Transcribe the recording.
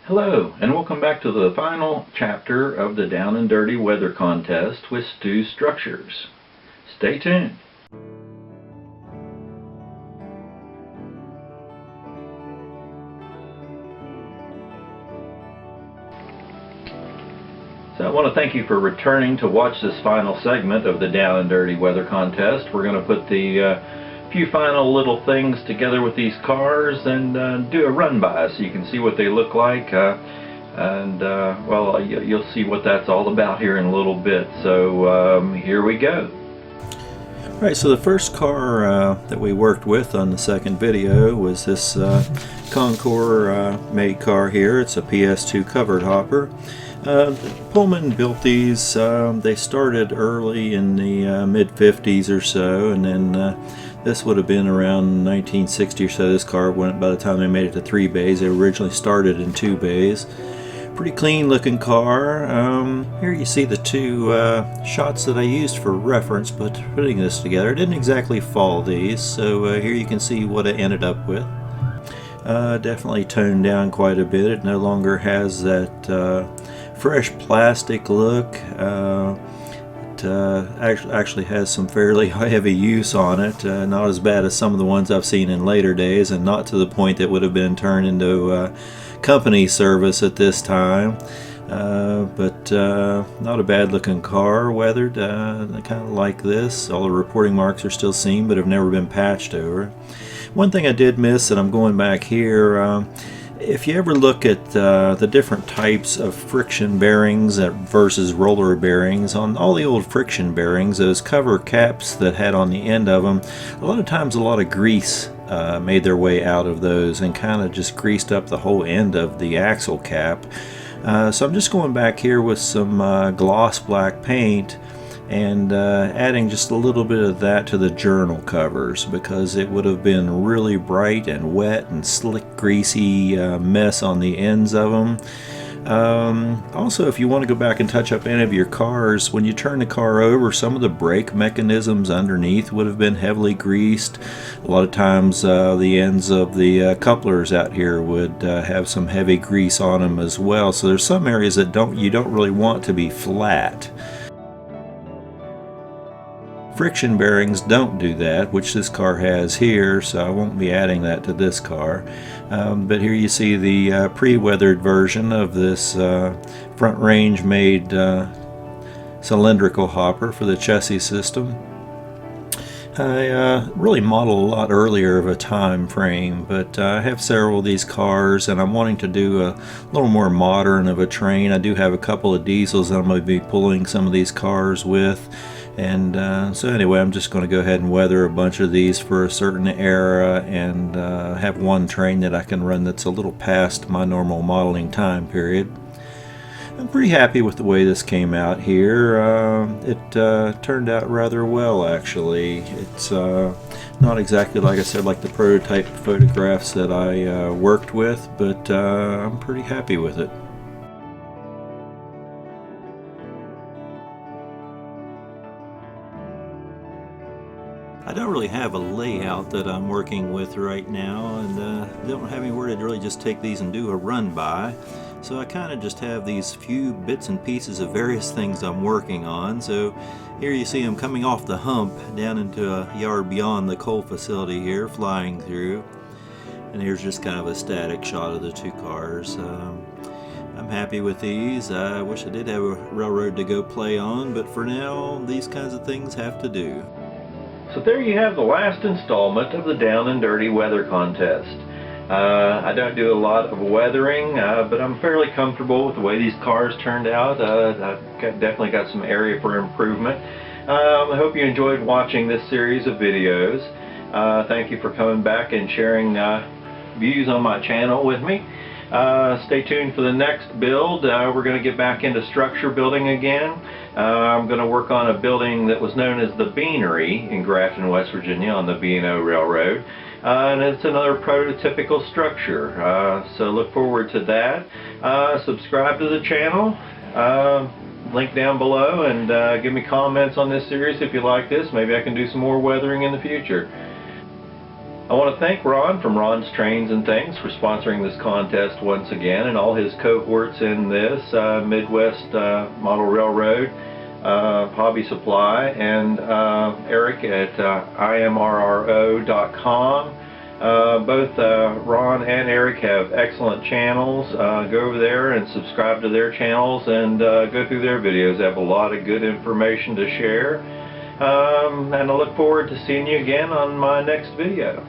Hello, and welcome back to the final chapter of the Down and Dirty Weather Contest with STEWS Structures. Stay tuned. So I want to thank you for returning to watch this final segment of the Down and Dirty Weather Contest. We're going to put the few final little things together with these cars and do a run-by so you can see what they look like. Well, you'll see what that's all about here in a little bit. So here we go. Alright, so the first car that we worked with on the second video was this Concours made car here. It's a PS2 covered hopper. Pullman built these. They started early in the mid-50s or so, and then this would have been around 1960 or so. This car went, by the time they made it to 3 bays. They originally started in 2 bays. Pretty clean looking car. Here you see the two shots that I used for reference, but putting this together, I didn't exactly follow these, so here you can see what I ended up with. Definitely toned down quite a bit. It no longer has that fresh plastic look. Actually has some fairly heavy use on it, not as bad as some of the ones I've seen in later days, and not to the point that would have been turned into company service at this time, but not a bad looking car, weathered, kind of like this. All the reporting marks are still seen but have never been patched over. One thing I did miss, and I'm going back here, if you ever look at the different types of friction bearings versus roller bearings, on all the old friction bearings, those cover caps that had on the end of them, a lot of times a lot of grease made their way out of those and kind of just greased up the whole end of the axle cap. So I'm just going back here with some gloss black paint and adding just a little bit of that to the journal covers, because it would have been really bright and wet and slick, greasy mess on the ends of them. Also, if you want to go back and touch up any of your cars, when you turn the car over, some of the brake mechanisms underneath would have been heavily greased. A lot of times the ends of the couplers out here would have some heavy grease on them as well. So there's some areas that you don't really want to be flat. Friction bearings don't do that, which this car has here, so I won't be adding that to this car. But here you see the pre-weathered version of this front range made cylindrical hopper for the chassis system. I really modeled a lot earlier of a time frame, but I have several of these cars and I'm wanting to do a little more modern of a train. I do have a couple of diesels that I'm going to be pulling some of these cars with. And so anyway, I'm just going to go ahead and weather a bunch of these for a certain era and have one train that I can run that's a little past my normal modeling time period. I'm pretty happy with the way this came out here. It turned out rather well, actually. It's not exactly, like I said, like the prototype photographs that I worked with, but I'm pretty happy with it. I don't really have a layout that I'm working with right now, and don't have anywhere to really just take these and do a run-by. So I kind of just have these few bits and pieces of various things I'm working on. So here you see I'm coming off the hump down into a yard beyond the coal facility here, flying through. And here's just kind of a static shot of the two cars. I'm happy with these. I wish I did have a railroad to go play on, but for now, these kinds of things have to do. So there you have the last installment of the Down and Dirty Weather Contest. I don't do a lot of weathering, but I'm fairly comfortable with the way these cars turned out. I've definitely got some area for improvement. I hope you enjoyed watching this series of videos. Thank you for coming back and sharing views on my channel with me. Stay tuned for the next build. We're going to get back into structure building again. I'm going to work on a building that was known as the Beanery in Grafton, West Virginia on the B&O Railroad. And it's another prototypical structure. So look forward to that. Subscribe to the channel. Link down below, and give me comments on this series if you like this. Maybe I can do some more weathering in the future. I want to thank Ron from Ron's Trains and Things for sponsoring this contest once again, and all his cohorts in this Midwest Model Railroad Hobby Supply, and Eric at imrro.com. Both Ron and Eric have excellent channels. Go over there and subscribe to their channels and go through their videos. They have a lot of good information to share. And I look forward to seeing you again on my next video.